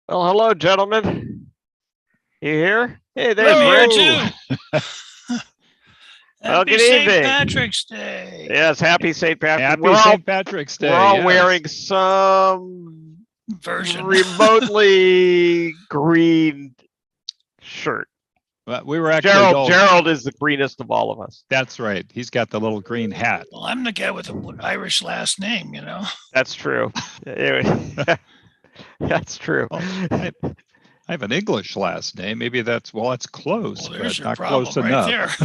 Well, hello, gentlemen. You here? Hey, there's I'm here Rich. too. Well, Happy good St. evening. Patrick's Day. Yes, happy St. Patrick's. Happy St. Patrick's Day. We're all yes. wearing some Version. remotely green shirt. Well, we were actually Gerald is the greenest of all of us. That's right. He's got the little green hat. Well, I'm the guy with an Irish last name, you know. That's true. That's true. Well, I have an English last name. Maybe that's close, Well, there's but your not problem close right enough.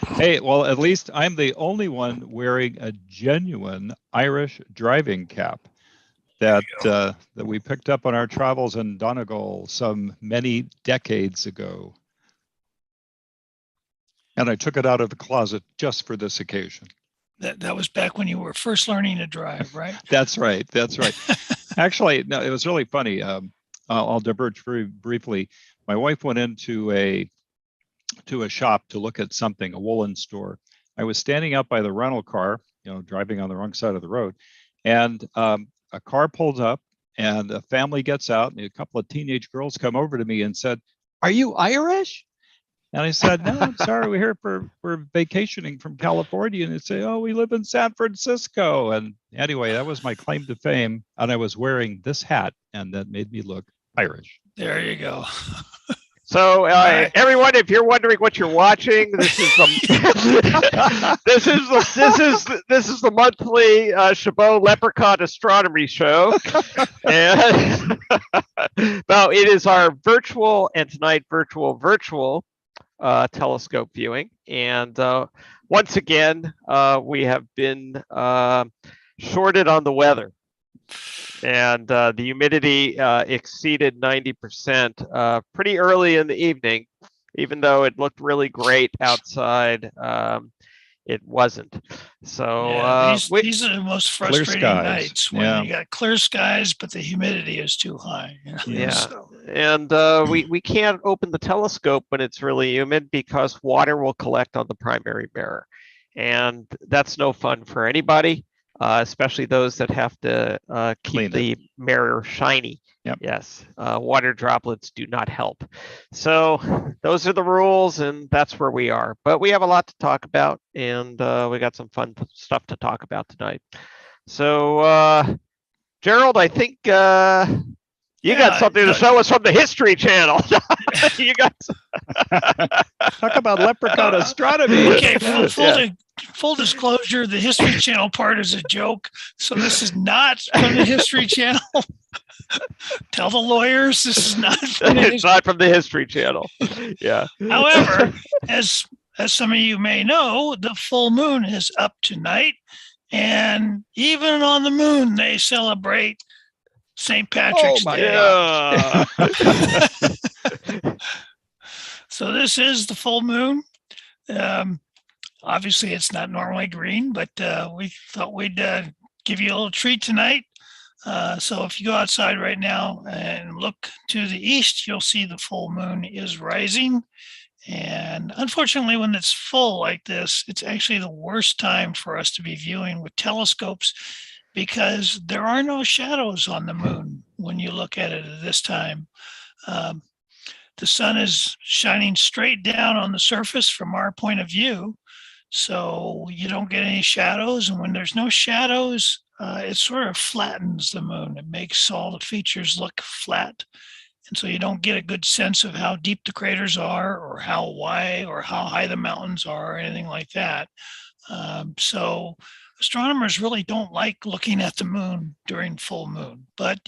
Hey, well, at least I'm the only one wearing a genuine Irish driving cap that we picked up on our travels in Donegal some many decades ago. And I took it out of the closet just for this occasion. That was back when you were first learning to drive, right? That's right. That's right. Actually, no, it was really funny. I'll diverge very briefly. My wife went into a shop to look at something, a woolen store. I was standing out by the rental car, driving on the wrong side of the road, and a car pulls up, and a family gets out, and a couple of teenage girls come over to me and said, "Are you Irish?" And I said, "No, I'm sorry, we're vacationing from California." And they say, "Oh, we live in San Francisco." And anyway, that was my claim to fame. And I was wearing this hat, and that made me look Irish. There you go. So, everyone, if you're wondering what you're watching, this is the this is the monthly Chabot Leprechaun Astronomy Show, and well, it is our virtual and tonight virtual telescope viewing, and once again, we have been shorted on the weather. And the humidity exceeded 90% pretty early in the evening, even though it looked really great outside. It wasn't. So yeah, these are the most frustrating nights when you got clear skies, but the humidity is too high. Yeah, so. And we can't open the telescope when it's really humid because water will collect on the primary mirror, and that's no fun for anybody. Especially those that have to keep the mirror shiny. Yep. Yes, water droplets do not help. So those are the rules, and that's where we are. But we have a lot to talk about, and we got some fun stuff to talk about tonight. So, Gerald, I think you got something to show us from the History Channel. You got talk about leprechaun astronomy. Okay, full disclosure, the History Channel part is a joke. So this is not from the History Channel. Tell the lawyers this is not from the History Channel. Yeah. However, as some of you may know, the full moon is up tonight, and even on the moon they celebrate St. Patrick's Day. Yeah. So this is the full moon. Obviously, it's not normally green, but we thought we'd give you a little treat tonight. So if you go outside right now and look to the east, you'll see the full moon is rising. And unfortunately, when it's full like this, it's actually the worst time for us to be viewing with telescopes because there are no shadows on the moon when you look at it at this time. The sun is shining straight down on the surface from our point of view, so you don't get any shadows. And when there's no shadows, it sort of flattens the moon. It makes all the features look flat. And so you don't get a good sense of how deep the craters are or how wide or how high the mountains are or anything like that. So astronomers really don't like looking at the moon during full moon. But,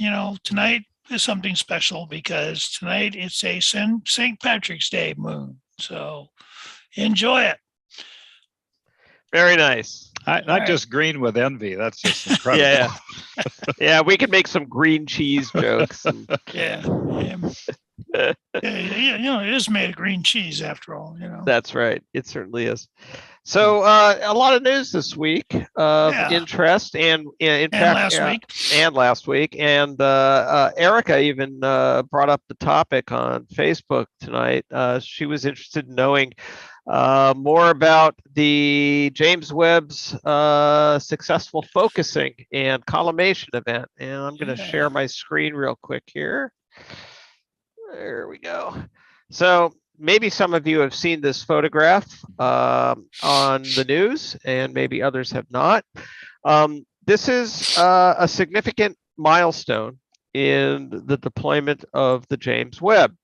tonight is something special because tonight it's a St. Patrick's Day moon. So enjoy it. Very nice. Not just green with envy. That's just incredible. Yeah. Yeah, we can make some green cheese jokes. And... Yeah. It is made of green cheese after all. That's right. It certainly is. So a lot of news this week of interest, and in fact, last week, and Erica even brought up the topic on Facebook tonight. She was interested in knowing more about the James Webb's successful focusing and collimation event. And I'm going to share my screen real quick here. There we go. So maybe some of you have seen this photograph on the news, and maybe others have not. This is a significant milestone in the deployment of the James Webb.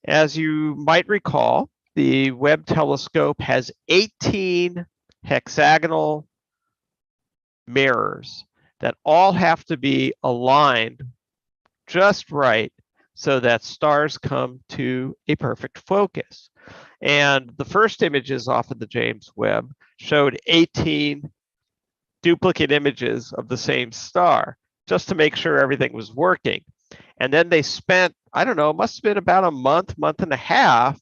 As you might recall, the Webb Telescope has 18 hexagonal mirrors that all have to be aligned just right so that stars come to a perfect focus. And the first images off of the James Webb showed 18 duplicate images of the same star just to make sure everything was working. And then they spent, I don't know, it must have been about a month and a half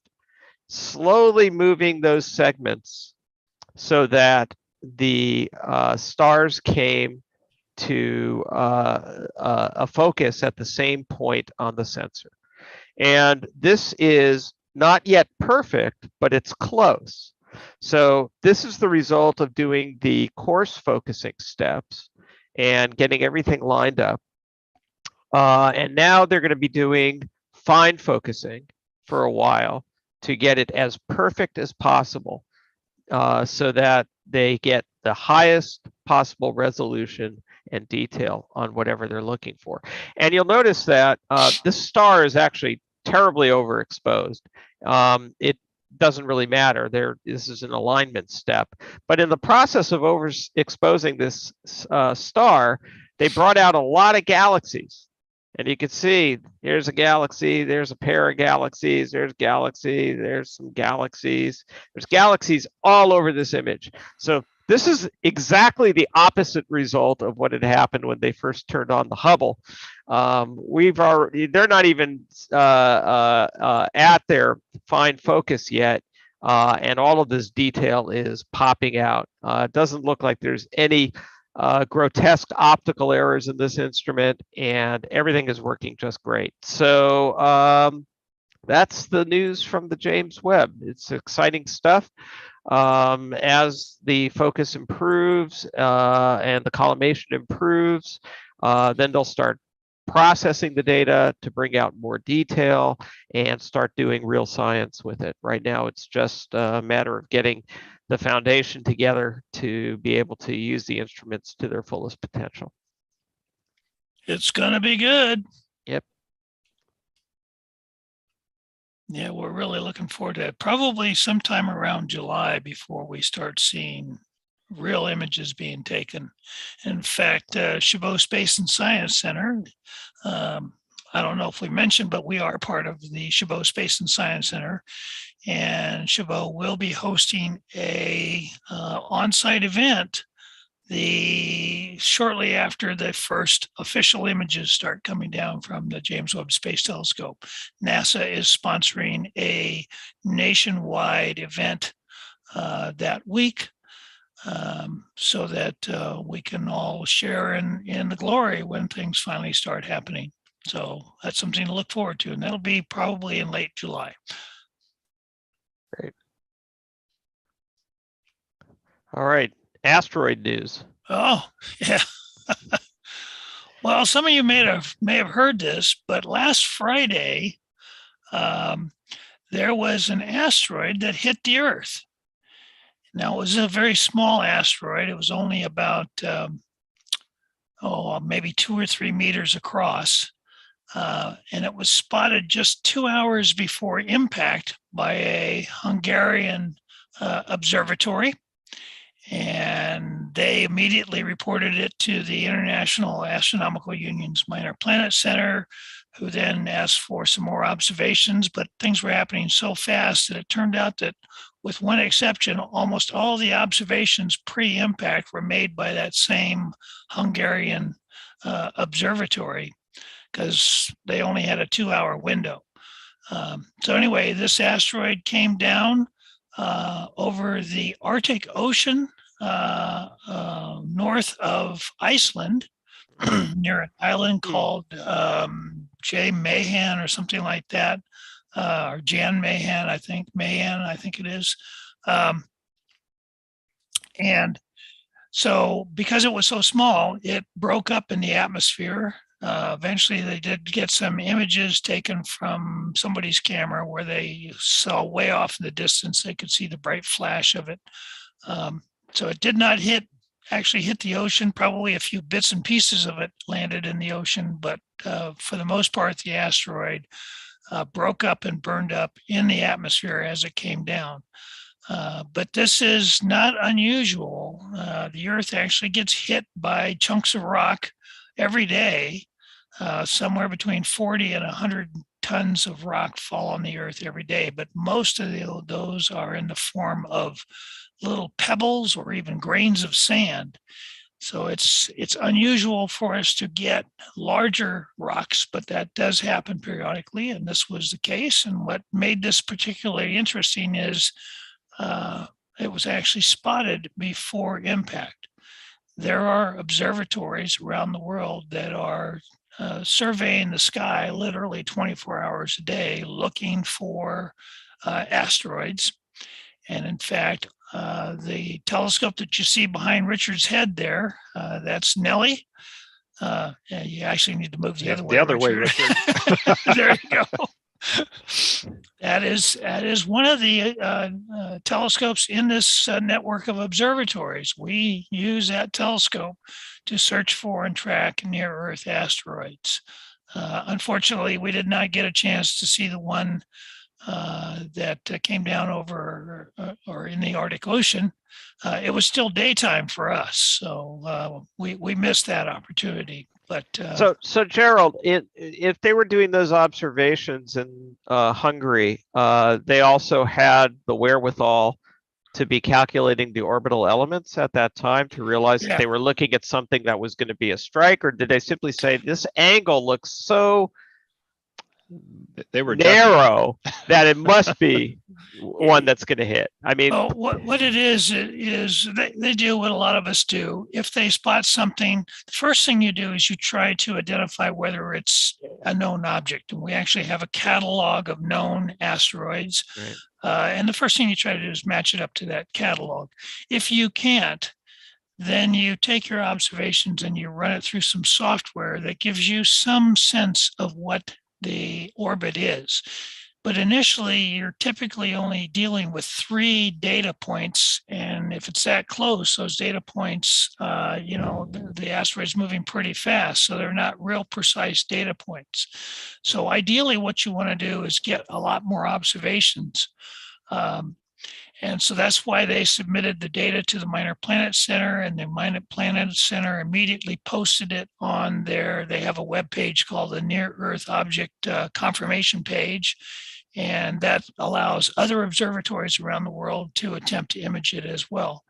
slowly moving those segments so that the stars came to a focus at the same point on the sensor. And this is not yet perfect, but it's close. So this is the result of doing the coarse focusing steps and getting everything lined up. And now they're going to be doing fine focusing for a while to get it as perfect as possible so that they get the highest possible resolution and detail on whatever they're looking for. And you'll notice that this star is actually terribly overexposed. It doesn't really matter. This is an alignment step. But in the process of overexposing this star, they brought out a lot of galaxies. And you can see here's a galaxy, there's a pair of galaxies, there's galaxy, there's some galaxies. There's galaxies all over this image. So this is exactly the opposite result of what had happened when they first turned on the Hubble. They're not even at their fine focus yet. And all of this detail is popping out. It doesn't look like there's any grotesque optical errors in this instrument, and everything is working just great. So that's the news from the James Webb. It's exciting stuff. As the focus improves and the collimation improves, then they'll start processing the data to bring out more detail and start doing real science with it. Right now, it's just a matter of getting the foundation together to be able to use the instruments to their fullest potential. It's going to be good. Yep. Yeah, we're really looking forward to it. Probably sometime around July before we start seeing real images being taken. In fact, Chabot Space and Science Center, I don't know if we mentioned, but we are part of the Chabot Space and Science Center. And Chabot will be hosting a on-site event shortly after the first official images start coming down from the James Webb Space Telescope. NASA is sponsoring a nationwide event that week so that we can all share in the glory when things finally start happening. So that's something to look forward to, and that'll be probably in late July. Great. All right, asteroid news. Oh, yeah. Well, some of you may have heard this, but last Friday, there was an asteroid that hit the Earth. Now, it was a very small asteroid. It was only about, maybe 2 or 3 meters across. And it was spotted just 2 hours before impact by a Hungarian observatory. And they immediately reported it to the International Astronomical Union's Minor Planet Center, who then asked for some more observations. But things were happening so fast that it turned out that, with one exception, almost all the observations pre-impact were made by that same Hungarian observatory, because they only had a 2-hour window. So anyway, this asteroid came down over the Arctic Ocean north of Iceland near an island called J. Mahan or something like that, or Jan Mahan, I think it is. And so because it was so small, it broke up in the atmosphere. Eventually, they did get some images taken from somebody's camera where they saw way off in the distance. They could see the bright flash of it. So it did not actually hit the ocean. Probably a few bits and pieces of it landed in the ocean, but for the most part, the asteroid broke up and burned up in the atmosphere as it came down. But this is not unusual. The Earth actually gets hit by chunks of rock every day. Somewhere between 40 and 100 tons of rock fall on the Earth every day, but most of those are in the form of little pebbles or even grains of sand. So it's unusual for us to get larger rocks, but that does happen periodically, and this was the case. And what made this particularly interesting is it was actually spotted before impact. There are observatories around the world that are surveying the sky literally 24 hours a day, looking for asteroids. And in fact, the telescope that you see behind Richard's head there, that's Nellie. You actually need to move the other way. The other way, Richard. There you go. That is one of the telescopes in this network of observatories. We use that telescope to search for and track near-Earth asteroids. Unfortunately, we did not get a chance to see the one that came down over or in the Arctic Ocean. It was still daytime for us, so we missed that opportunity. But so Gerald, if they were doing those observations in Hungary, they also had the wherewithal to be calculating the orbital elements at that time to realize that they were looking at something that was going to be a strike, or did they simply say this angle looks so they were narrow that it must be one that's going to hit? I mean, what it is they do what a lot of us do. If they spot something, the first thing you do is you try to identify whether it's a known object. And we actually have a catalog of known asteroids. Right. And the first thing you try to do is match it up to that catalog. If you can't, then you take your observations and you run it through some software that gives you some sense of what the orbit is. But initially, you're typically only dealing with 3 data points. And if it's that close, those data points, the asteroid's moving pretty fast. So they're not real precise data points. So ideally, what you want to do is get a lot more observations. And so that's why they submitted the data to the Minor Planet Center, and the Minor Planet Center immediately posted it on they have a web page called the Near Earth Object Confirmation page. And that allows other observatories around the world to attempt to image it as well.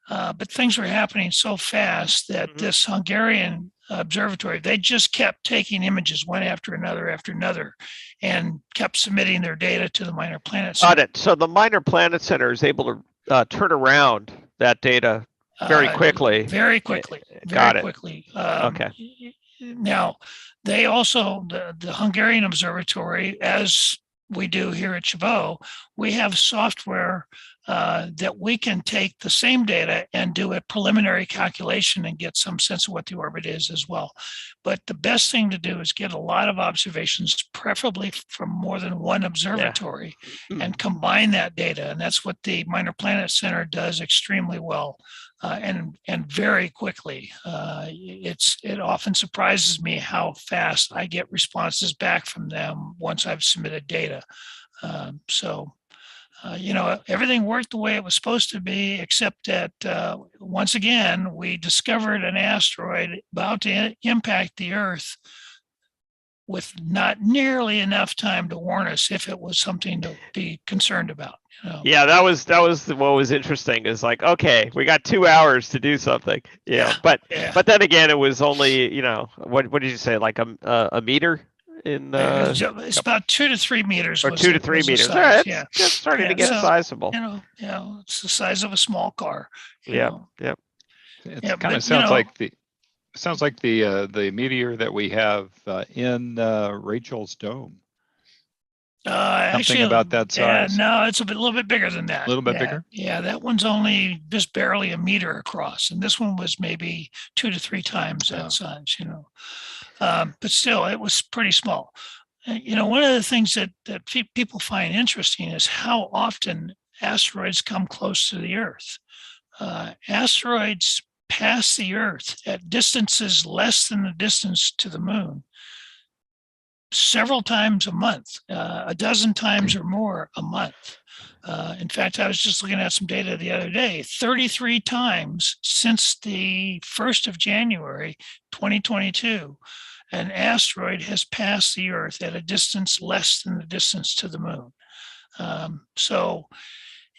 But things were happening so fast that this Hungarian observatory, they just kept taking images one after another, and kept submitting their data to the Minor Planet Center. Got it. So the Minor Planet Center is able to turn around that data very quickly. Very quickly. Got it. Quickly. Okay. Now, they also, the Hungarian observatory, as we do here at Chabot, we have software that we can take the same data and do a preliminary calculation and get some sense of what the orbit is as well. But the best thing to do is get a lot of observations, preferably from more than one observatory, and combine that data. And that's what the Minor Planet Center does extremely well, and very quickly. It often surprises me how fast I get responses back from them once I've submitted data. Everything worked the way it was supposed to be, except that once again, we discovered an asteroid about to impact the Earth with not nearly enough time to warn us if it was something to be concerned about. Yeah, that was what was interesting, is like, okay, we got 2 hours to do something. But then again, it was only, what did you say, like a meter? It's about 2 to 3 meters. Or 2 to 3 meters. All right, it's starting to get sizable. It's the size of a small car. It kind of sounds like the meteor that we have in Rachel's dome. Actually, about that yeah, size? no, it's a little bit bigger than that. A little bit Yeah, bigger? yeah, that one's only just barely a meter across, and this one was maybe 2 to 3 times that Oh. size. But still, it was pretty small. One of the things that people find interesting is how often asteroids come close to the Earth. Asteroids pass the Earth at distances less than the distance to the Moon several times a month, a dozen times or more a month. In fact, I was just looking at some data the other day, 33 times since the 1st of January, 2022, an asteroid has passed the Earth at a distance less than the distance to the Moon. So,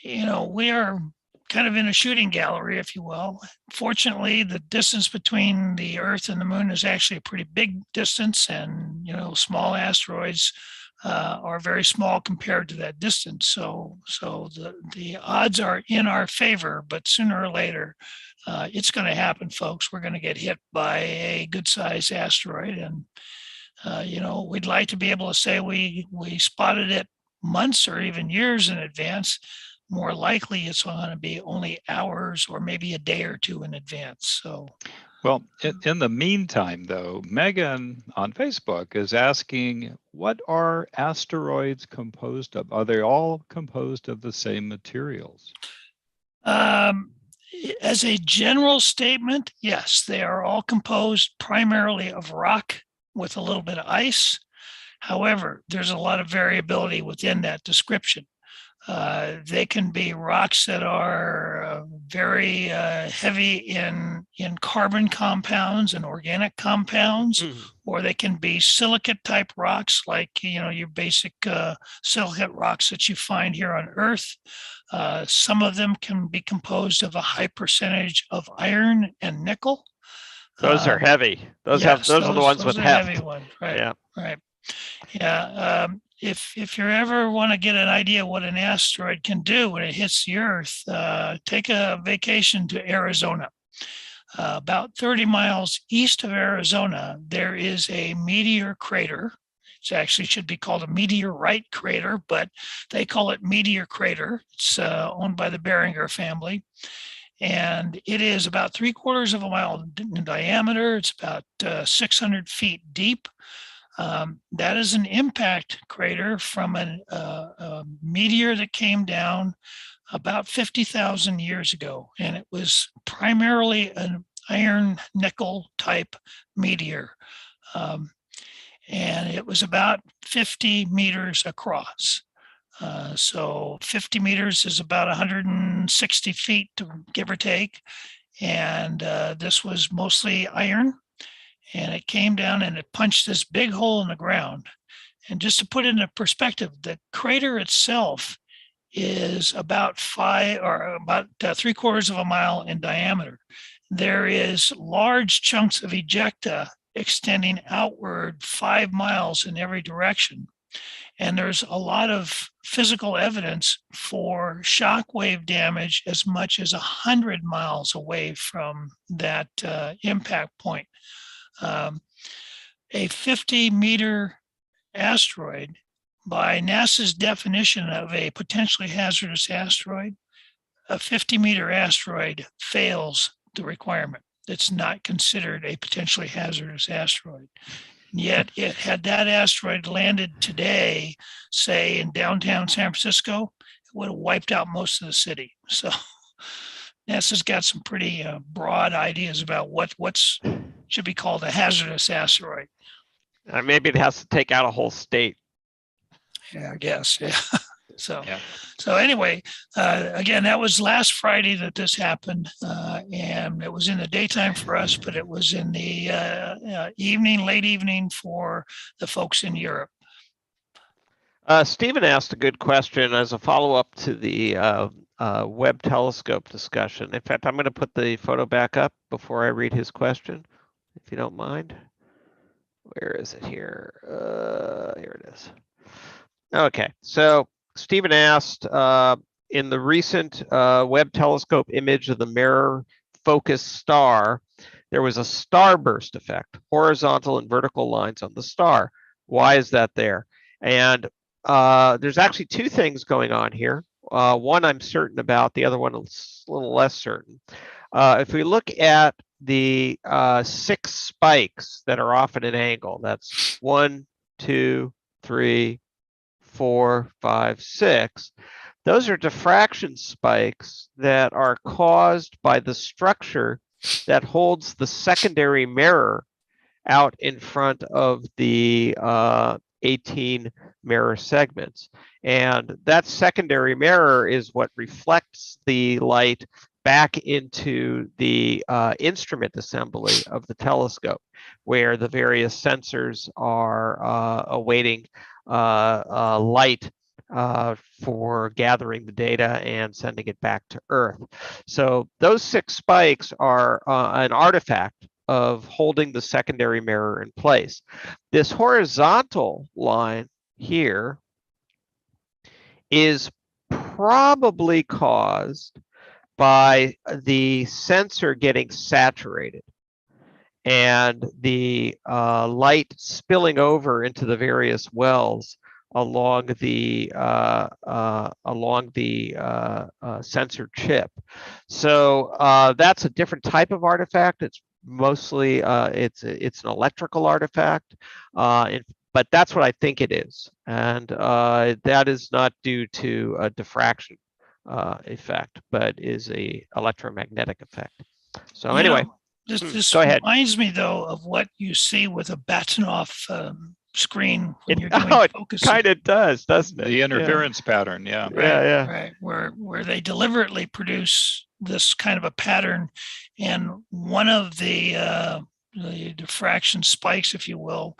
we are kind of in a shooting gallery, if you will. Fortunately, the distance between the Earth and the Moon is actually a pretty big distance, and small asteroids are very small compared to that distance. So the odds are in our favor, but sooner or later, it's going to happen, folks. We're going to get hit by a good-sized asteroid, and we'd like to be able to say we spotted it months or even years in advance. More likely it's going to be only hours or maybe a day or two in advance. So, well, in the meantime, though, Megan on Facebook is asking, what are asteroids composed of? Are they all composed of the same materials? As a general statement, yes, they are all composed primarily of rock with a little bit of ice. However, there's a lot of variability within that description. They can be rocks that are very heavy in carbon compounds and organic compounds, or they can be silicate type rocks, like your basic silicate rocks that you find here on Earth. Some of them can be composed of a high percentage of iron and nickel. Those are heavy. Those are the ones with heft. Heavy ones, right? Yeah. Right. Yeah. If you ever want to get an idea what an asteroid can do when it hits the Earth, take a vacation to Arizona. About 30 miles east of Arizona, there is a meteor crater. It actually should be called a meteorite crater, but they call it meteor crater. It's owned by the Barringer family. And it is about 3/4 of a mile in diameter. It's about 600 feet deep. That is an impact crater from a meteor that came down about 50,000 years ago. And it was primarily an iron nickel type meteor. And it was about 50 meters across. So 50 meters is about 160 feet, give or take. And this was mostly iron. And it came down and it punched this big hole in the ground. And just to put it into perspective, the crater itself is about 3/4 of a mile in diameter. There is large chunks of ejecta extending outward 5 miles in every direction. And there's a lot of physical evidence for shock wave damage as much as 100 miles away from that impact point. A 50-meter asteroid, by NASA's definition of a potentially hazardous asteroid, a 50-meter asteroid fails the requirement. It's not considered a potentially hazardous asteroid. Yet, had that asteroid landed today, say in downtown San Francisco, it would have wiped out most of the city. So NASA's got some pretty broad ideas about what should be called a hazardous asteroid. Maybe it has to take out a whole state. Yeah, I guess. Yeah. So anyway, again, that was last Friday that this happened, and it was in the daytime for us, but it was in the late evening for the folks in Europe. Stephen asked a good question as a follow-up to the Webb Telescope discussion. In fact, I'm going to put the photo back up before I read his question, if you don't mind. Where is it here? Here it is. Okay, so Stephen asked, in the recent Webb Telescope image of the mirror focus star, there was a starburst effect, horizontal and vertical lines on the star. Why is that there? And there's actually two things going on here. One I'm certain about, the other one is a little less certain. If we look at the 6 spikes that are off at an angle, that's 1, 2, 3, 4, 5, 6. Those are diffraction spikes that are caused by the structure that holds the secondary mirror out in front of the 18 mirror segments. And that secondary mirror is what reflects the light back into the instrument assembly of the telescope, where the various sensors are awaiting light for gathering the data and sending it back to Earth. So those 6 spikes are an artifact of holding the secondary mirror in place. This horizontal line here is probably caused by the sensor getting saturated and the light spilling over into the various wells along the sensor chip. So that's a different type of artifact. It's mostly it's an electrical artifact, but that's what I think it is, and that is not due to a diffraction effect, but is a electromagnetic effect. So anyway, this go ahead. reminds me though of what you see with a Bahtinov screen when you're doing it focusing. kind of does, doesn't it? The interference pattern, yeah. Right. Where they deliberately produce this kind of a pattern, and one of the diffraction spikes, if you will,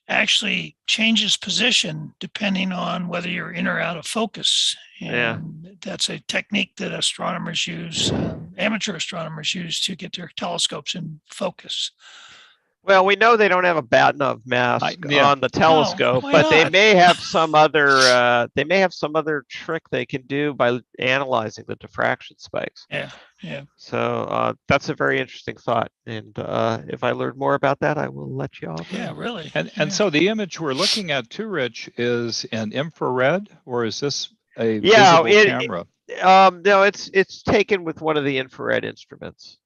actually changes position depending on whether you're in or out of focus. And that's a technique that astronomers use, amateur astronomers use to get their telescopes in focus. Well, we know they don't have a Bahtinov mask on the telescope, but they may have some other trick they can do by analyzing the diffraction spikes. Yeah. So that's a very interesting thought, and if I learn more about that, I will let you all know. Yeah, really. And so the image we're looking at too, Rich, is an infrared, or is this a visible camera? No, it's taken with one of the infrared instruments.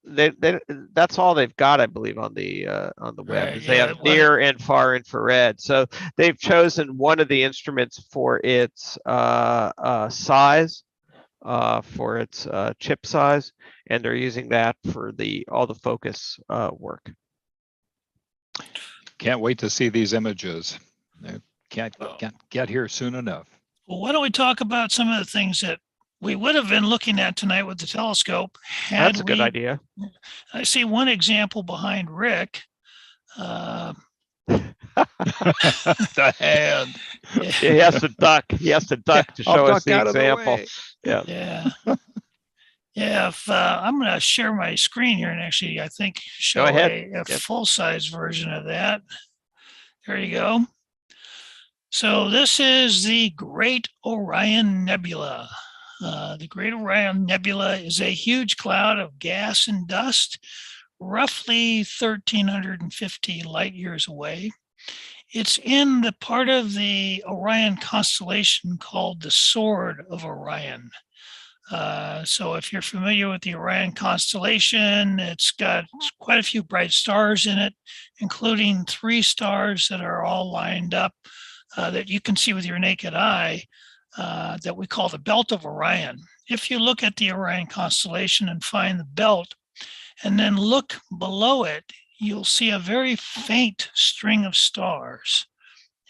That's all they've got, I believe, on the Webb. They have near and far infrared. So they've chosen one of the instruments for its size, for its chip size, and they're using that for all the focus work. Can't wait to see these images. Can't get here soon enough. Well, why don't we talk about some of the things that we would have been looking at tonight with the telescope? That's a good idea. I see one example behind Rick. The hand. He has to duck. He has to duck to show us the example. Yeah. If I'm going to share my screen here and actually, I think, show a full-size version of that. There you go. So this is the Great Orion Nebula. The Great Orion Nebula is a huge cloud of gas and dust, roughly 1,350 light years away. It's in the part of the Orion constellation called the Sword of Orion. So if you're familiar with the Orion constellation, it's got quite a few bright stars in it, including 3 stars that are all lined up that you can see with your naked eye, that we call the Belt of Orion. If you look at the Orion constellation and find the belt, and then look below it, you'll see a very faint string of stars.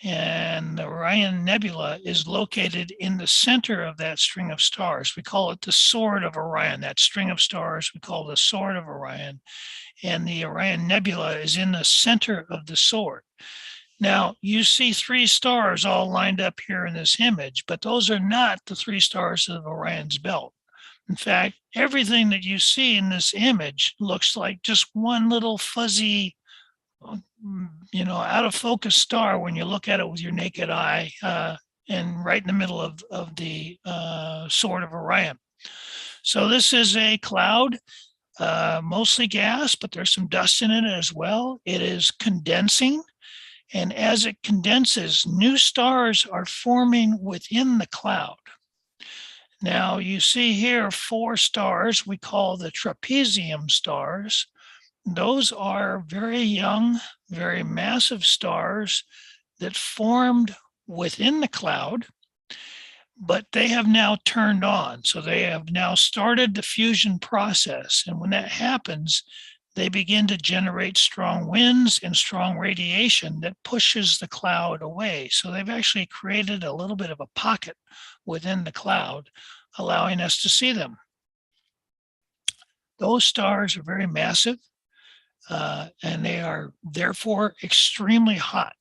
And the Orion Nebula is located in the center of that string of stars. We call it the Sword of Orion. That string of stars we call the Sword of Orion. And the Orion Nebula is in the center of the sword. Now, you see 3 stars all lined up here in this image, but those are not the 3 stars of Orion's belt. In fact, everything that you see in this image looks like just one little fuzzy, out of focus star when you look at it with your naked eye, and right in the middle of the Sword of Orion. So this is a cloud, mostly gas, but there's some dust in it as well. It is condensing. And as it condenses, new stars are forming within the cloud. Now you see here 4 stars we call the trapezium stars. Those are very young, very massive stars that formed within the cloud, but they have now turned on. So they have now started the fusion process. And when that happens, they begin to generate strong winds and strong radiation that pushes the cloud away. So they've actually created a little bit of a pocket within the cloud, allowing us to see them. Those stars are very massive, and they are therefore extremely hot.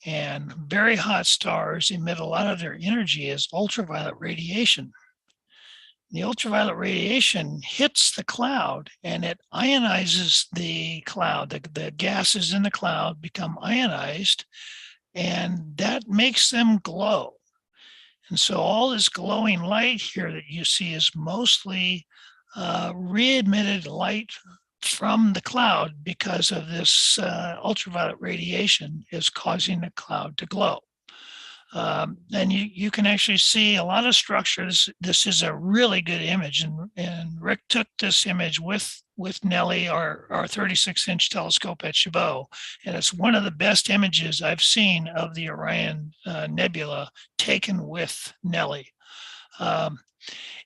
And very hot stars emit a lot of their energy as ultraviolet radiation. The ultraviolet radiation hits the cloud and it ionizes the cloud. The gases in the cloud become ionized, and that makes them glow. And so all this glowing light here that you see is mostly re-emitted light from the cloud because of this ultraviolet radiation is causing the cloud to glow. And you can actually see a lot of structure. This is a really good image, and Rick took this image with Nellie, our 36-inch telescope at Chabot, and it's one of the best images I've seen of the Orion Nebula taken with Nellie.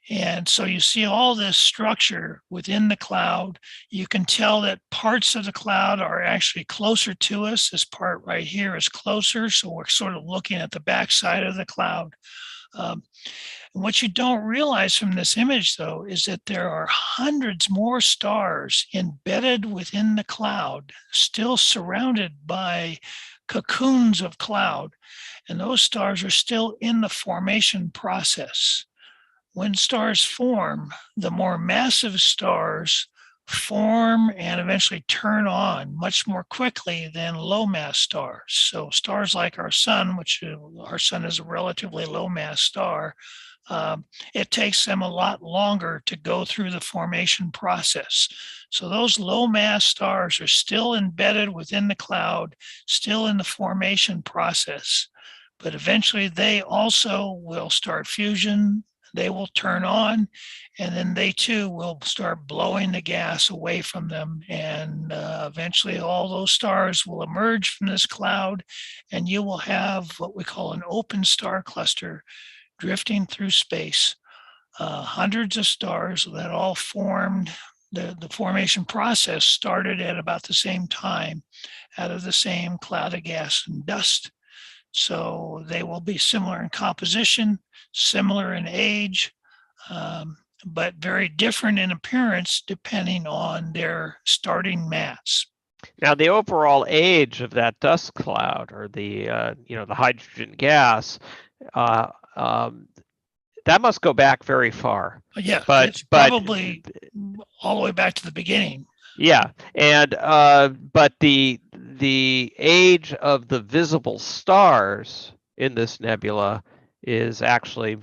And so you see all this structure within the cloud. You can tell that parts of the cloud are actually closer to us. This part right here is closer, so we're sort of looking at the backside of the cloud. And what you don't realize from this image, though, is that there are hundreds more stars embedded within the cloud, still surrounded by cocoons of cloud. And those stars are still in the formation process. When stars form, the more massive stars form and eventually turn on much more quickly than low mass stars. So stars like our sun, which our sun is a relatively low mass star, it takes them a lot longer to go through the formation process. So those low mass stars are still embedded within the cloud, still in the formation process. But eventually they also will start fusion. They will turn on, and then they too will start blowing the gas away from them. And eventually all those stars will emerge from this cloud, and you will have what we call an open star cluster drifting through space. Hundreds of stars that all formed. The formation process started at about the same time out of the same cloud of gas and dust. So they will be similar in composition, similar in age, but very different in appearance depending on their starting mass. Now, the overall age of that dust cloud, or the the hydrogen gas, that must go back very far. Yeah, it's probably all the way back to the beginning. Yeah, and but the age of the visible stars in this nebula is actually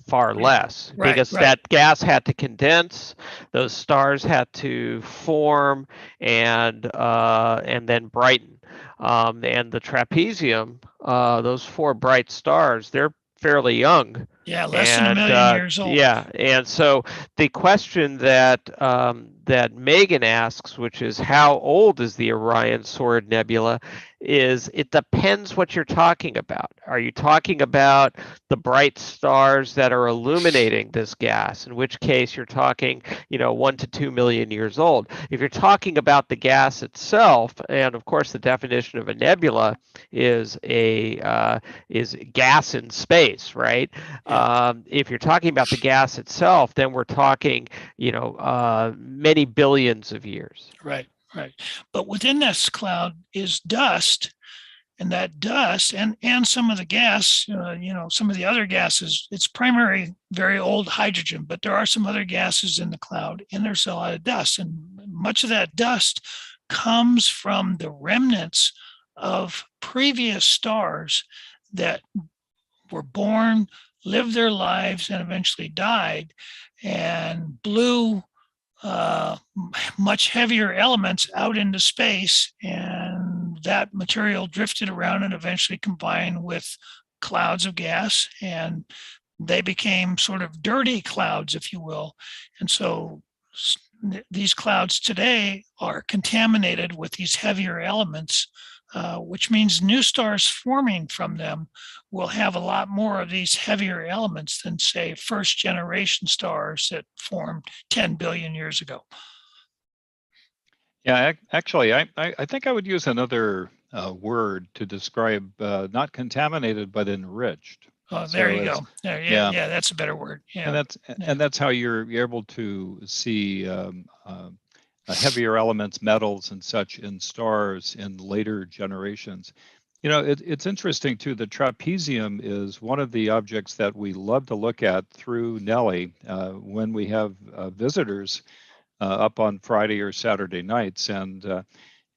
far less, because that gas had to condense, those stars had to form and then brighten. And the trapezium, those 4 bright stars, they're fairly young. Yeah, less than 1 million years old. Yeah, and so the question that that Megan asks, which is how old is the Orion Sword Nebula, is it depends what you're talking about. Are you talking about the bright stars that are illuminating this gas, in which case you're talking 1 to 2 million years old? If you're talking about the gas itself, and of course the definition of a nebula is is gas in space, right? Yeah. If you're talking about the gas itself, then we're talking many billions of years. Right. But within this cloud is dust, and that dust and some of the gas, some of the other gases, it's primary very old hydrogen, but there are some other gases in the cloud, and there's a lot of dust. And much of that dust comes from the remnants of previous stars that were born, lived their lives, and eventually died, and blew much heavier elements out into space, and that material drifted around and eventually combined with clouds of gas, and they became sort of dirty clouds, if you will. And so these clouds today are contaminated with these heavier elements, which means new stars forming from them will have a lot more of these heavier elements than, say, first generation stars that formed 10 billion years ago. Yeah, actually, I think I would use another word to describe not contaminated, but enriched. Oh, there So you it's- go. There, yeah. yeah, that's a better word. Yeah. And that's how you're able to see heavier elements, metals and such in stars in later generations. You know, it's interesting too. The trapezium is one of the objects that we love to look at through Nellie when we have visitors up on Friday or Saturday nights. And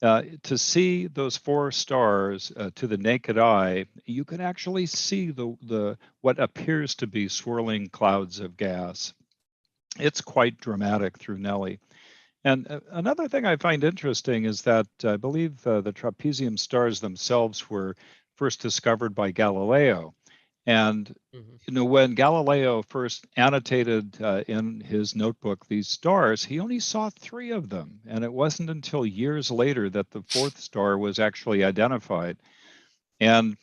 to see those four stars to the naked eye, you can actually see the what appears to be swirling clouds of gas. It's quite dramatic through Nellie. And another thing I find interesting is that I believe the trapezium stars themselves were first discovered by Galileo. And you know, when Galileo first annotated in his notebook these stars, he only saw 3 of them. And it wasn't until years later that the 4th star was actually identified. And,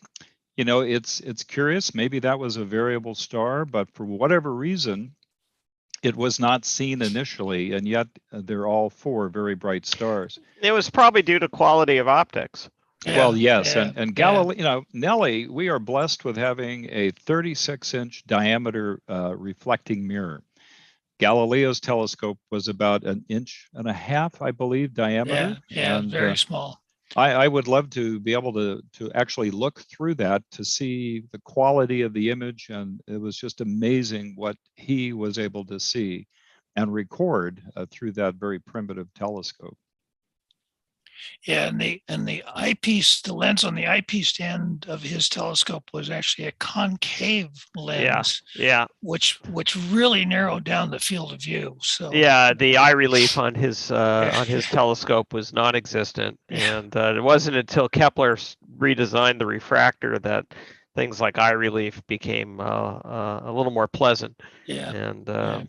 you know, it's curious. Maybe that was a variable star, but for whatever reason, it was not seen initially. And yet they're all 4 very bright stars. It was probably due to quality of optics. Well, yes, and Galileo, you know, Nellie, we are blessed with having a 36-inch diameter reflecting mirror. Galileo's telescope was about 1.5 inches, I believe, diameter. And very small. I would love to be able to actually look through that to see the quality of the image, and it was just amazing what he was able to see and record through that very primitive telescope. Yeah, and the eyepiece, the lens on the eyepiece end of his telescope was actually a concave lens. Yeah. Which really narrowed down the field of view. So yeah, the eye relief on his telescope was non-existent, and it wasn't until Kepler redesigned the refractor that things like eye relief became a little more pleasant. Yeah. And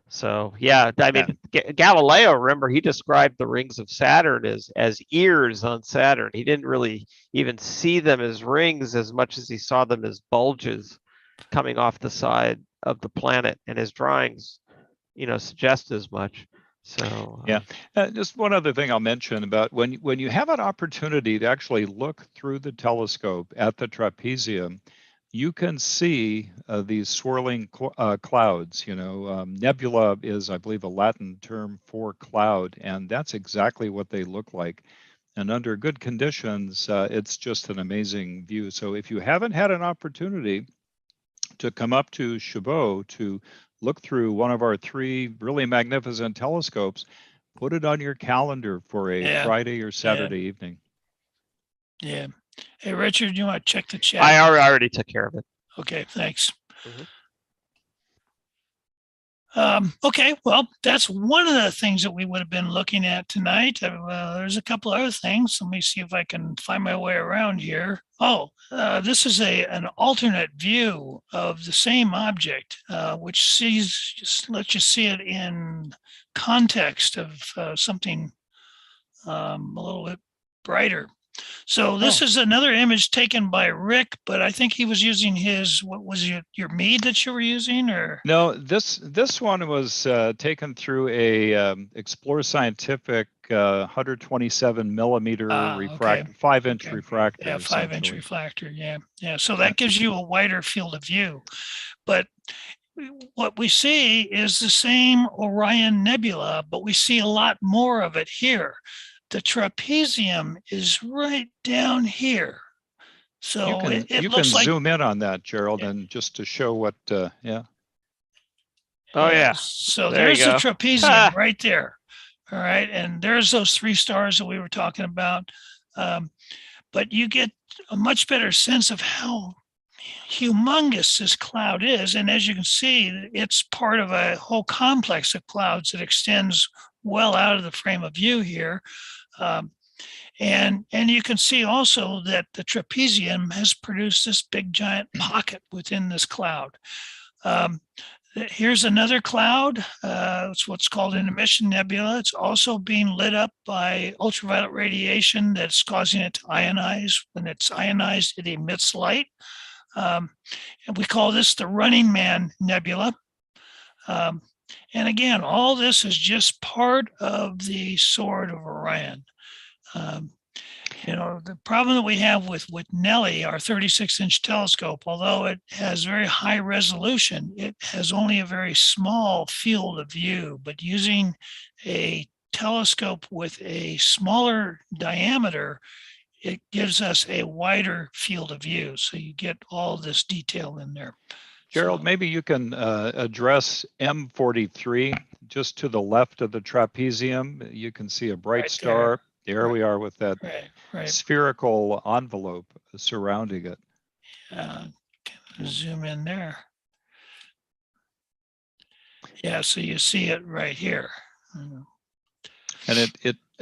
so, yeah, I mean, Galileo, remember, he described the rings of Saturn as ears on Saturn. He didn't really even see them as rings as much as he saw them as bulges coming off the side of the planet, and his drawings, you know, suggest as much. So yeah, just one other thing I'll mention about when you have an opportunity to actually look through the telescope at the trapezium, you can see these swirling clouds. You know, nebula is, I believe, a Latin term for cloud, and that's exactly what they look like. And under good conditions, it's just an amazing view. So if you haven't had an opportunity to come up to Chabot to look through one of our 3 really magnificent telescopes, put it on your calendar for a Friday or Saturday evening. Yeah. Hey, Richard, you want to check the chat? I already took care of it. Okay, thanks. Okay, well, that's one of the things that we would have been looking at tonight. There's a couple other things. Let me see if I can find my way around here. Oh, this is an alternate view of the same object, which lets you see it in context of something a little bit brighter. So this is another image taken by Rick, but I think he was using what was your mead that you were using, or? No, this one was taken through a Explore Scientific 127 millimeter refractor, 5-inch refractor. Yeah, 5-inch refractor. Yeah. So that gives you a wider field of view, but what we see is the same Orion Nebula, but we see a lot more of it here. The trapezium is right down here. So you can zoom in on that, Gerald, and just to show what, Oh, yeah. So there's the trapezium right there. All right. And there's those 3 stars that we were talking about. But you get a much better sense of how humongous this cloud is. And as you can see, it's part of a whole complex of clouds that extends well out of the frame of view here. And you can see also that the trapezium has produced this big giant pocket within this cloud. Here's another cloud. It's what's called an emission nebula. It's also being lit up by ultraviolet radiation that's causing it to ionize. When it's ionized, it emits light. And we call this the Running Man Nebula. And again, all this is just part of the Sword of Orion. The problem that we have with Nellie, our 36-inch telescope, although it has very high resolution, it has only a very small field of view. But using a telescope with a smaller diameter, it gives us a wider field of view. So you get all this detail in there. Gerald, maybe you can address M43 just to the left of the trapezium. You can see a bright star. There we are with that spherical envelope surrounding it. Can zoom in there. Yeah, so you see it right here.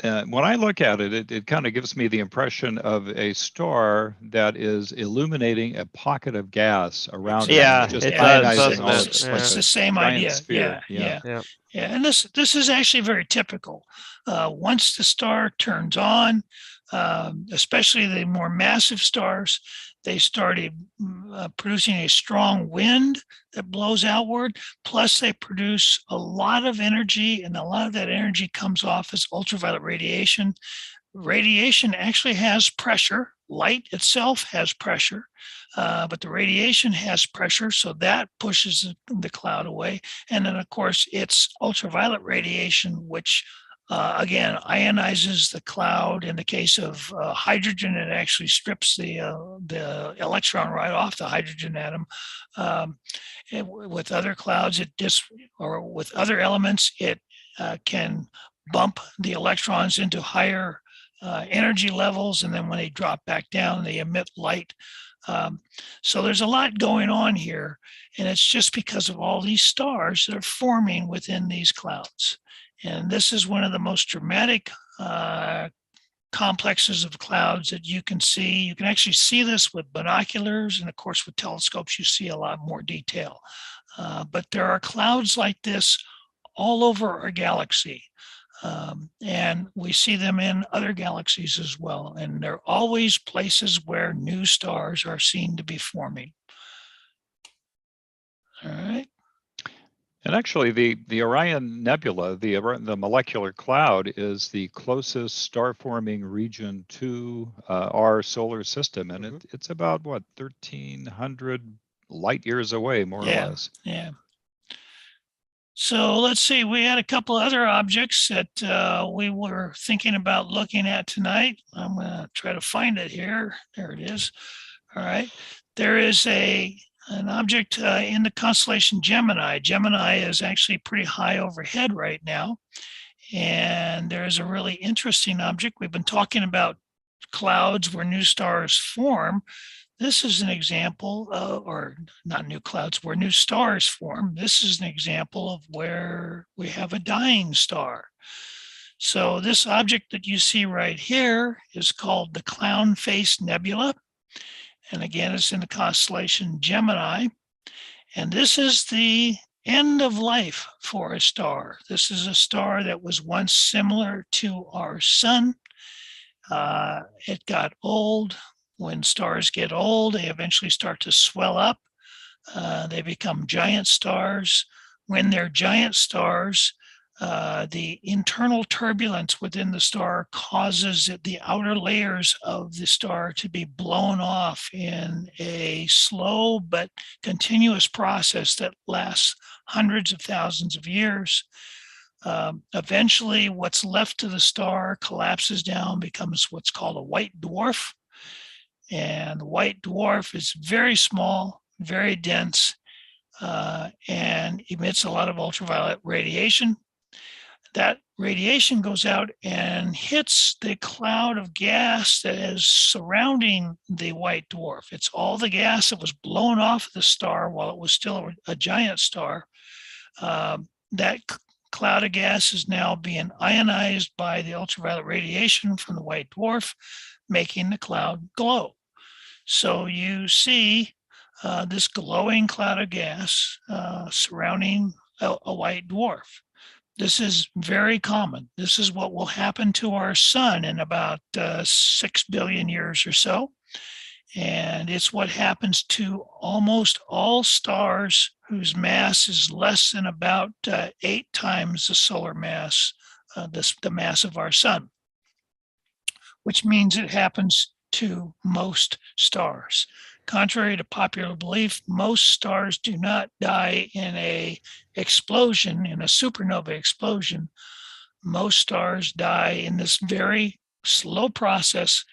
And when I look at it, it kind of gives me the impression of a star that is illuminating a pocket of gas around it. Yeah, Just it does, ionizing all doesn't it? It's the same idea. Sphere. Yeah. And this is actually very typical. Once the star turns on, especially the more massive stars, they started producing a strong wind that blows outward. Plus, they produce a lot of energy, and a lot of that energy comes off as ultraviolet radiation. Radiation actually has pressure. Light itself has pressure, but the radiation has pressure, so that pushes the cloud away. And then, of course, it's ultraviolet radiation, which again ionizes the cloud. In the case of hydrogen, it actually strips the electron right off the hydrogen atom. With other clouds, or with other elements, it can bump the electrons into higher energy levels, and then when they drop back down, they emit light. So there's a lot going on here, and it's just because of all these stars that are forming within these clouds. And this is one of the most dramatic complexes of clouds that you can see. You can actually see this with binoculars, and of course with telescopes you see a lot more detail. But there are clouds like this all over our galaxy. And we see them in other galaxies as well. And they're always places where new stars are seen to be forming. All right. And actually, the Orion Nebula, the molecular cloud, is the closest star-forming region to our solar system, and it's about 1,300 light years away, more or less. Yeah. So let's see. We had a couple other objects that we were thinking about looking at tonight. I'm going to try to find it here. There it is. All right. There is an object in the constellation Gemini. Gemini is actually pretty high overhead right now. And there's a really interesting object. We've been talking about clouds where new stars form. This is an example of, or not new clouds, where new stars form. This is an example of where we have a dying star. So this object that you see right here is called the Clown Face Nebula. And again, it's in the constellation Gemini. And this is the end of life for a star. This is a star that was once similar to our sun. It got old. When stars get old, they eventually start to swell up. They become giant stars. When they're giant stars, the internal turbulence within the star causes the outer layers of the star to be blown off in a slow but continuous process that lasts hundreds of thousands of years. Eventually, what's left of the star collapses down, becomes what's called a white dwarf. And the white dwarf is very small, very dense, and emits a lot of ultraviolet radiation. That radiation goes out and hits the cloud of gas that is surrounding the white dwarf. It's all the gas that was blown off the star while it was still a giant star. That cloud of gas is now being ionized by the ultraviolet radiation from the white dwarf, making the cloud glow. So you see this glowing cloud of gas surrounding a white dwarf. This is very common. This is what will happen to our sun in about 6 billion years or so. And it's what happens to almost all stars whose mass is less than about 8 times the solar mass, the mass of our sun, which means it happens to most stars. Contrary to popular belief, most stars do not die in a explosion, in a supernova explosion. Most stars die in this very slow process,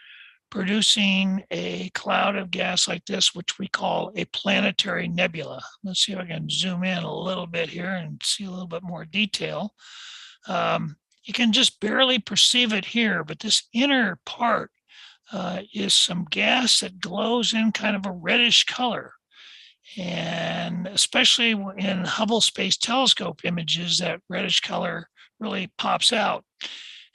producing a cloud of gas like this, which we call a planetary nebula. Let's see if I can zoom in a little bit here and see a little bit more detail. You can just barely perceive it here, but this inner part is some gas that glows in kind of a reddish color. And especially in Hubble Space Telescope images, that reddish color really pops out.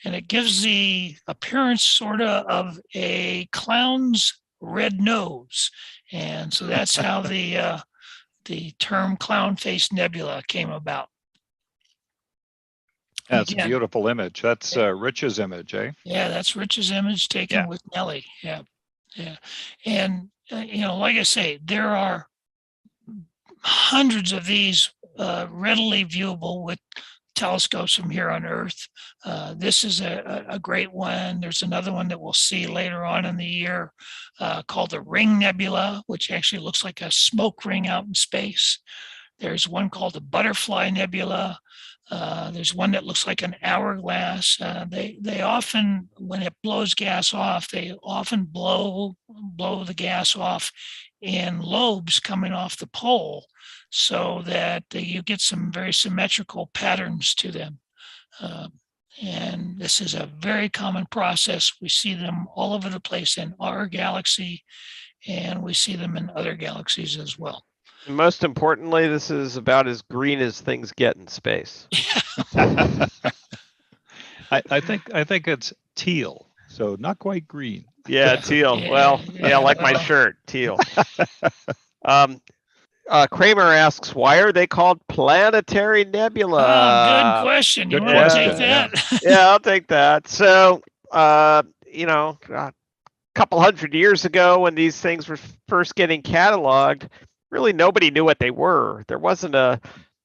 And it gives the appearance sort of a clown's red nose. And so that's how the term clown face nebula came about. That's Again, a beautiful image. That's Rich's image, eh? Yeah, that's Rich's image taken with Nellie. Yeah. And, like I say, there are hundreds of these readily viewable with telescopes from here on Earth. This is a great one. There's another one that we'll see later on in the year called the Ring Nebula, which actually looks like a smoke ring out in space. There's one called the Butterfly Nebula. There's one that looks like an hourglass. They often, when it blows gas off, they often blow the gas off in lobes coming off the pole, so that you get some very symmetrical patterns to them. And this is a very common process. We see them all over the place in our galaxy, and we see them in other galaxies as well. Most importantly, this is about as green as things get in space. I think it's teal, so not quite green. Yeah, teal. Yeah, like my shirt, teal. Kramer asks, why are they called planetary nebula? Good question. You Good want to question, take that? Yeah, I'll take that. So, a couple hundred years ago, when these things were first getting cataloged, really nobody knew what they were. There wasn't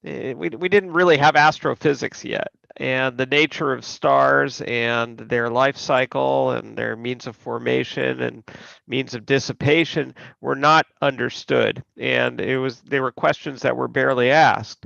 we didn't really have astrophysics yet, and the nature of stars and their life cycle and their means of formation and means of dissipation were not understood, and they were questions that were barely asked.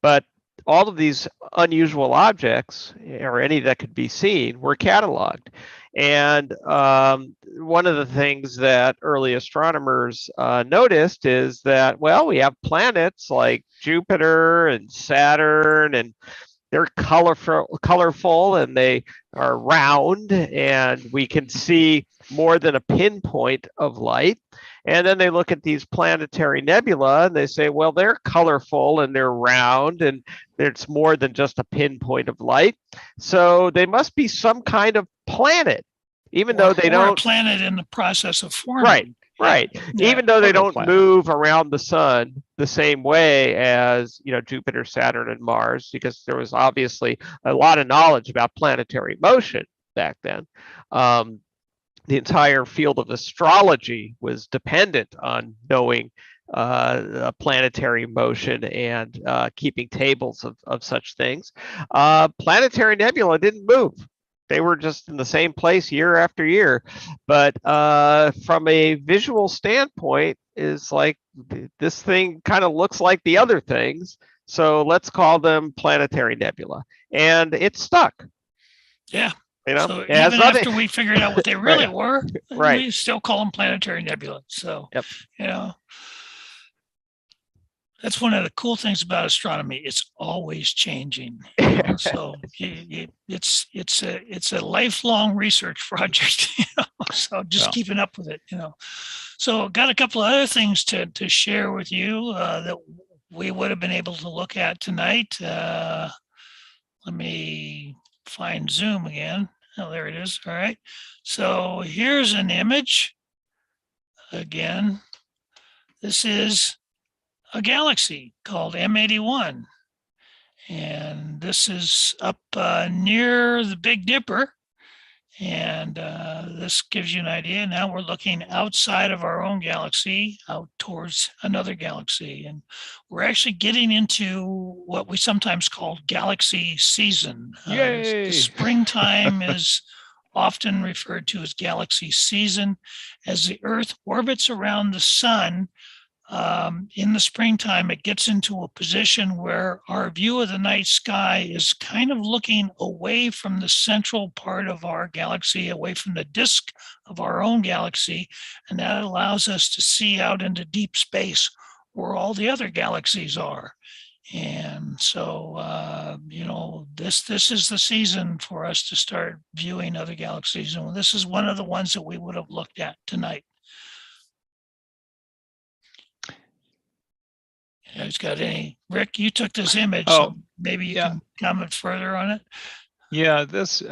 But all of these unusual objects, or any that could be seen, were cataloged. And one of the things that early astronomers noticed is that, well, we have planets like Jupiter and Saturn, and they're colorful and they are round, and we can see more than a pinpoint of light. And then they look at these planetary nebula and they say, well, they're colorful and they're round and it's more than just a pinpoint of light. So they must be some kind of planet, even though they don't. A planet in the process of forming. Right. Yeah. Even though they don't planet. move around the sun the same way as, Jupiter, Saturn, and Mars, because there was obviously a lot of knowledge about planetary motion back then. The entire field of astrology was dependent on knowing planetary motion and keeping tables of such things. Planetary nebula didn't move. They were just in the same place year after year. But from a visual standpoint, is like this thing kind of looks like the other things. So let's call them planetary nebula. And it stuck. Yeah. So even after we figured out what they really were, right, we still call them planetary nebula. So, that's one of the cool things about astronomy. It's always changing. So it's a lifelong research project. So just keeping up with it. So got a couple of other things to share with you that we would have been able to look at tonight. Let me find zoom again. Oh, there it is. All right. So here's an image. Again, this is a galaxy called M81. And this is up near the Big Dipper. And this gives you an idea. Now we're looking outside of our own galaxy, out towards another galaxy. And we're actually getting into what we sometimes call galaxy season. Yay! The springtime is often referred to as galaxy season. As the Earth orbits around the sun, in the springtime, it gets into a position where our view of the night sky is kind of looking away from the central part of our galaxy, away from the disk of our own galaxy. And that allows us to see out into deep space where all the other galaxies are. And so, this is the season for us to start viewing other galaxies. And this is one of the ones that we would have looked at tonight. Who's got any? Rick, you took this image, so maybe you can comment further on it. Yeah, this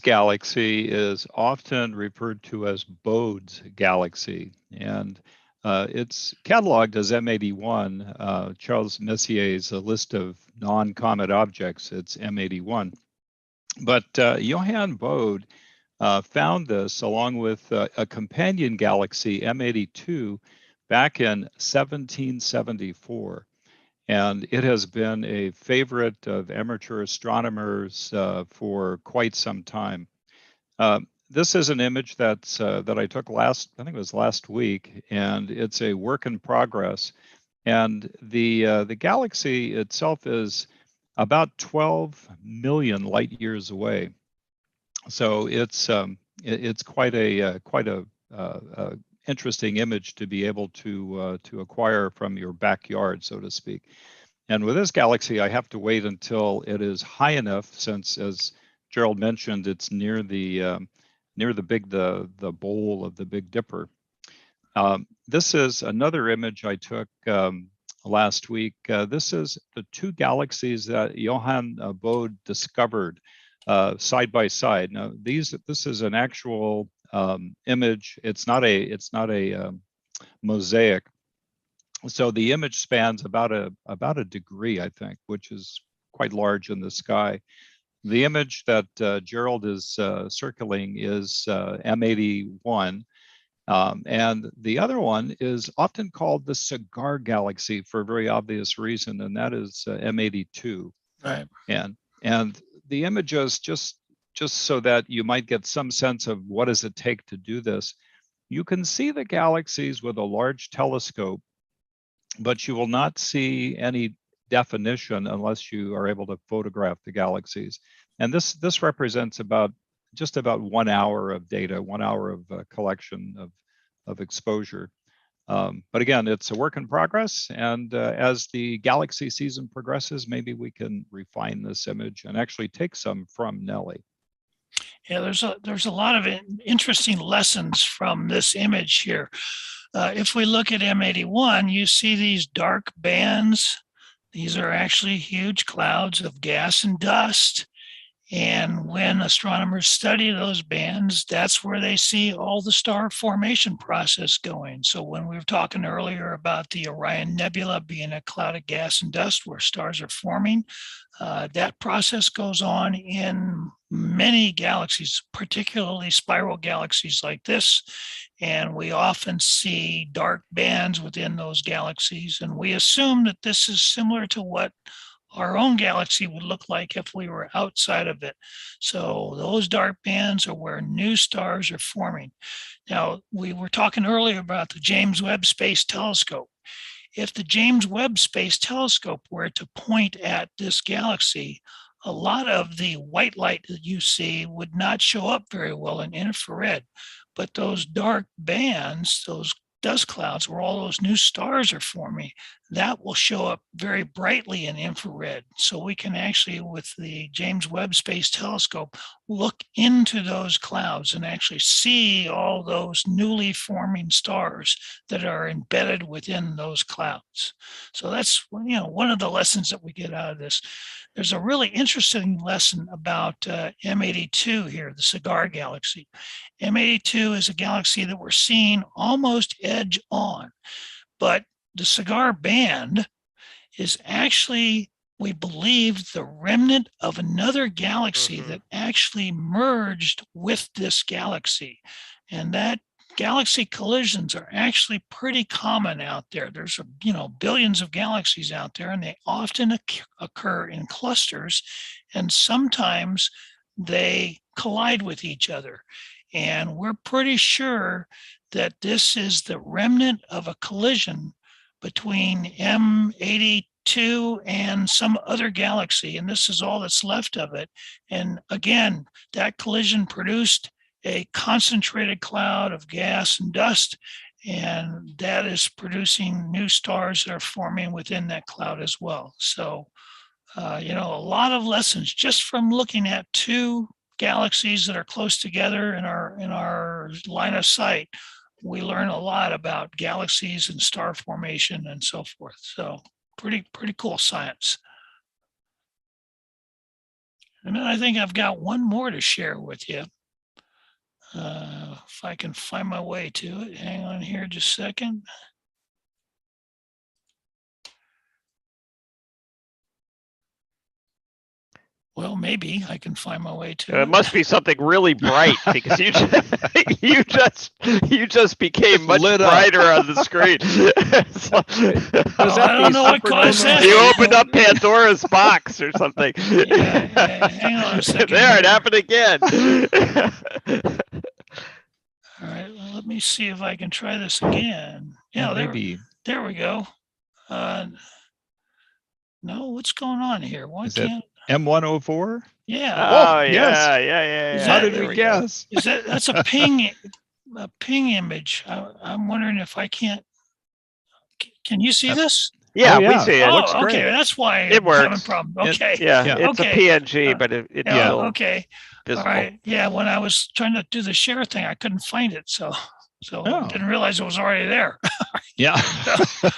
galaxy is often referred to as Bode's galaxy, and it's cataloged as M81. Charles Messier's list of non-comet objects, it's M81. But Johann Bode found this along with a companion galaxy, M82, back in 1774. And it has been a favorite of amateur astronomers for quite some time. This is an image that I took I think it was last week, and it's a work in progress. And the galaxy itself is about 12 million light years away. So it's quite a interesting image to be able to acquire from your backyard, so to speak. And with this galaxy, I have to wait until it is high enough, since, as Gerald mentioned, it's near the bowl of the Big Dipper. This is another image I took last week. This is the two galaxies that Johann Bode discovered side by side. Now, this is an actual image. It's not a mosaic. So the image spans about a degree, I think, which is quite large in the sky. The image that Gerald is circling is M81. And the other one is often called the cigar galaxy for a very obvious reason, and that is M82. Right. And the images, just so that you might get some sense of what does it take to do this, you can see the galaxies with a large telescope, but you will not see any definition unless you are able to photograph the galaxies. And this represents just about 1 hour of data, 1 hour of collection of exposure. But again, it's a work in progress. And as the galaxy season progresses, maybe we can refine this image and actually take some from Nellie. Yeah, there's a lot of interesting lessons from this image here. If we look at M81, you see these dark bands. These are actually huge clouds of gas and dust. And when astronomers study those bands, that's where they see all the star formation process going. So when we were talking earlier about the Orion Nebula being a cloud of gas and dust where stars are forming, that process goes on in many galaxies, particularly spiral galaxies like this. And we often see dark bands within those galaxies. And we assume that this is similar to what our own galaxy would look like if we were outside of it. So those dark bands are where new stars are forming. Now, we were talking earlier about the James Webb Space Telescope. If the James Webb Space Telescope were to point at this galaxy, a lot of the white light that you see would not show up very well in infrared. But those dark bands, those dust clouds where all those new stars are forming, that will show up very brightly in infrared. So we can actually, with the James Webb Space Telescope, look into those clouds and actually see all those newly forming stars that are embedded within those clouds. So that's, you know, one of the lessons that we get out of this. There's a really interesting lesson about M82 here, the Cigar Galaxy. M82 is a galaxy that we're seeing almost edge on, but the Cigar Band is actually, we believe, the remnant of another galaxy that actually merged with this galaxy. And that galaxy collisions are actually pretty common out there. There's, you know, billions of galaxies out there, and they often occur in clusters, and sometimes they collide with each other. And we're pretty sure that this is the remnant of a collision between M82 and some other galaxy, and this is all that's left of it. And again, that collision produced a concentrated cloud of gas and dust, and that is producing new stars that are forming within that cloud as well. So, you know, a lot of lessons just from looking at two galaxies that are close together in our line of sight. We learn a lot about galaxies and star formation and so forth. So pretty cool science. And then I think I've got one more to share with you. If I can find my way to it, hang on here just a second. Well, maybe I can find my way to it. It must be something really bright because you just became much brighter on the screen. I don't know what caused that. You opened up Pandora's box or something. Yeah, hang on a second. There, it happened again. All right, well, let me see if I can try this again. Yeah, there we go. No, what's going on here? Why can't M104? Yeah. Oh, yes. Yeah. How did we guess? That's a ping image. I'm wondering if I can't. Can you see this? Yeah, yeah. we see it. Oh, okay. That's why It I'm having a works. problem. Okay. It's a PNG, but it's yeah. still Okay. visible. All right. Yeah. When I was trying to do the share thing, I couldn't find it, so I didn't realize it was already there. Yeah.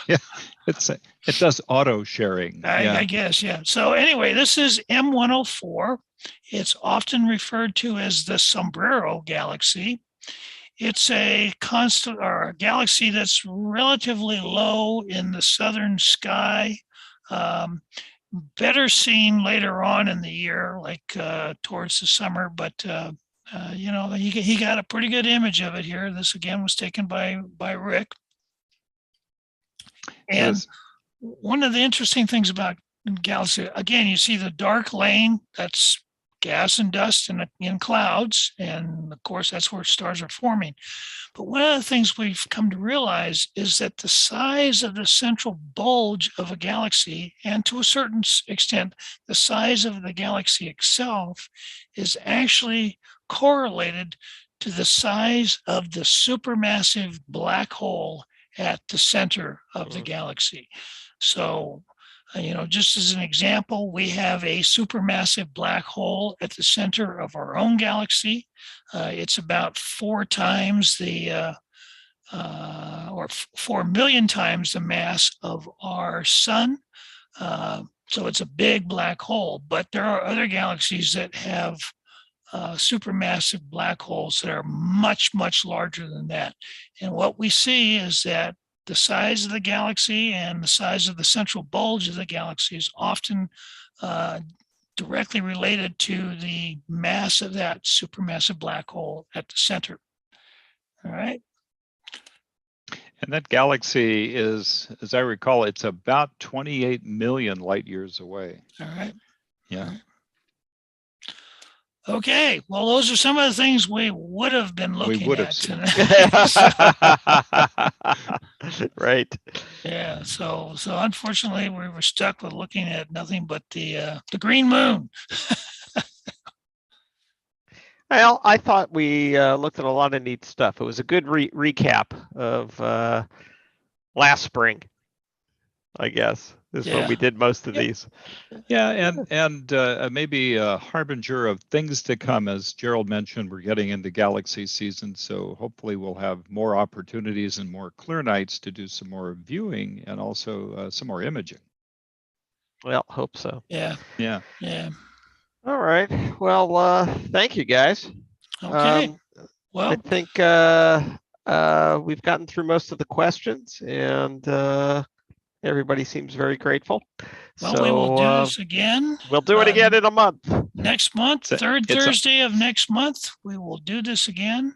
Yeah. It does auto sharing. I guess, yeah. So anyway, this is M104. It's often referred to as the Sombrero Galaxy. It's a constant or a galaxy that's relatively low in the southern sky. Better seen later on in the year, like towards the summer, but you know, he got a pretty good image of it here. This again was taken by Rick. And yes. One of the interesting things about galaxy, again, you see the dark lane, that's gas and dust in clouds. And of course, that's where stars are forming. But one of the things we've come to realize is that the size of the central bulge of a galaxy, and to a certain extent, the size of the galaxy itself, is actually correlated to the size of the supermassive black hole at the center of the galaxy. So, you know, just as an example, we have a supermassive black hole at the center of our own galaxy. It's about 4 times the, or 4 million times the mass of our sun. So it's a big black hole, but there are other galaxies that have supermassive black holes that are much, much larger than that. And what we see is that the size of the galaxy and the size of the central bulge of the galaxy is often directly related to the mass of that supermassive black hole at the center. All right. And that galaxy is, as I recall, it's about 28 million light years away. All right. Yeah. All right. Okay, well, those are some of the things we would have been looking at tonight. Right. Yeah, so unfortunately we were stuck with looking at nothing but the green moon. Well, I thought we looked at a lot of neat stuff. It was a good recap of last spring. I guess, is when Yeah. we did most of Yeah. these. Yeah, and maybe a harbinger of things to come. As Gerald mentioned, we're getting into galaxy season, so hopefully we'll have more opportunities and more clear nights to do some more viewing and also some more imaging. Well, hope so. Yeah. Yeah. Yeah. All right. Well, thank you guys. Okay. I Well, think we've gotten through most of the questions, and everybody seems very grateful. we will do So this again we'll do it again in a month. next month, It's a- third it's a- Thursday of next month. We will do this again.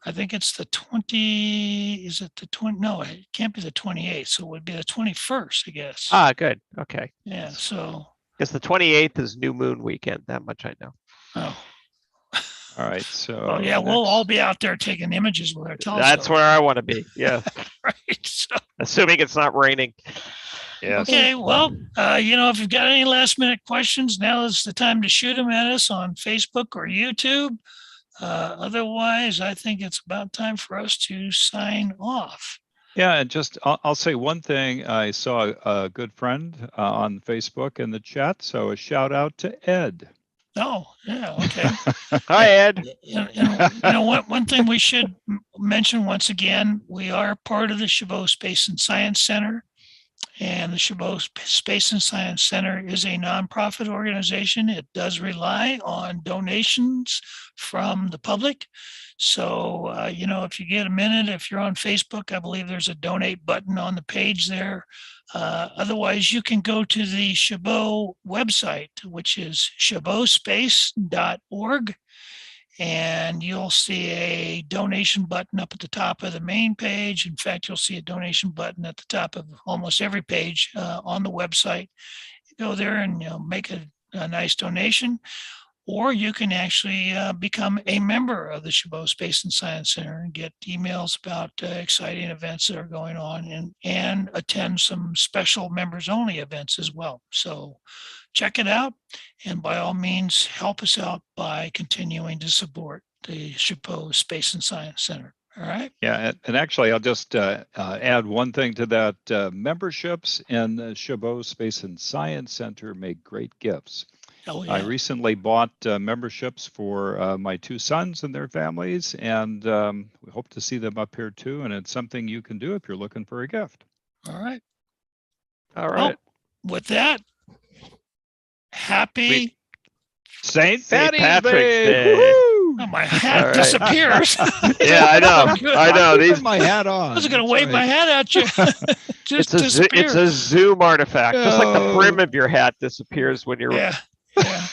I think it's the 20, is it the 20? No, it can't be the 28th. So it would be the 21st, I guess. Ah, good. Okay. Yeah. So, Because the 28th is New Moon weekend. That much I know. oh, All right. So well, yeah, we'll all be out there taking images with our telescope. That's where I want to be. Yeah. Right. So, Assuming it's not raining. Yeah. okay. Well, if you've got any last minute questions, now is the time to shoot them at us on Facebook or YouTube. Otherwise, I think it's about time for us to sign off. Yeah, and just I'll say one thing. I saw a good friend on Facebook in the chat, so a shout out to Ed. Oh, yeah. Okay. Hi, Ed. And one thing we should mention once again, we are part of the Chabot Space and Science Center. And the Chabot Space and Science Center is a nonprofit organization. It does rely on donations from the public. So, if you get a minute, if you're on Facebook, I believe there's a donate button on the page there. Otherwise, you can go to the Chabot website, which is chabotspace.org. And you'll see a donation button up at the top of the main page. In fact, you'll see a donation button at the top of almost every page on the website. You go there and make a nice donation, or you can actually become a member of the Chabot Space and Science Center and get emails about exciting events that are going on and attend some special members only events as well. So check it out, and by all means, help us out by continuing to support the Chabot Space and Science Center. All right. Yeah, and actually, I'll just add one thing to that. Memberships in the Chabot Space and Science Center make great gifts. Oh, yeah. I recently bought memberships for my two sons and their families, and we hope to see them up here too. And it's something you can do if you're looking for a gift. All right. All right. With that, happy St. St. Patrick's Patrick's Day. Day. Woo-hoo! Oh, my hat All right. disappears. Yeah, I know. I know. I'm These. putting my hat on. I was going to That's wave my right. hat at you. Just It's disappeared. a Zoom artifact, just like the No. brim of your hat disappears when you're. Yeah. Yeah.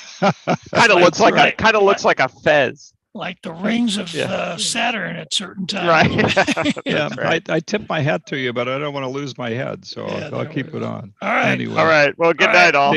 Kind of looks like right. looks like a fez. Like the rings of Yeah. Saturn at certain times. Right. Yeah, That's right. I tip my hat to you, but I don't want to lose my head, so Yeah, I'll there keep we it go. on. All right. Anyway. All right. Well, good All right. night, all.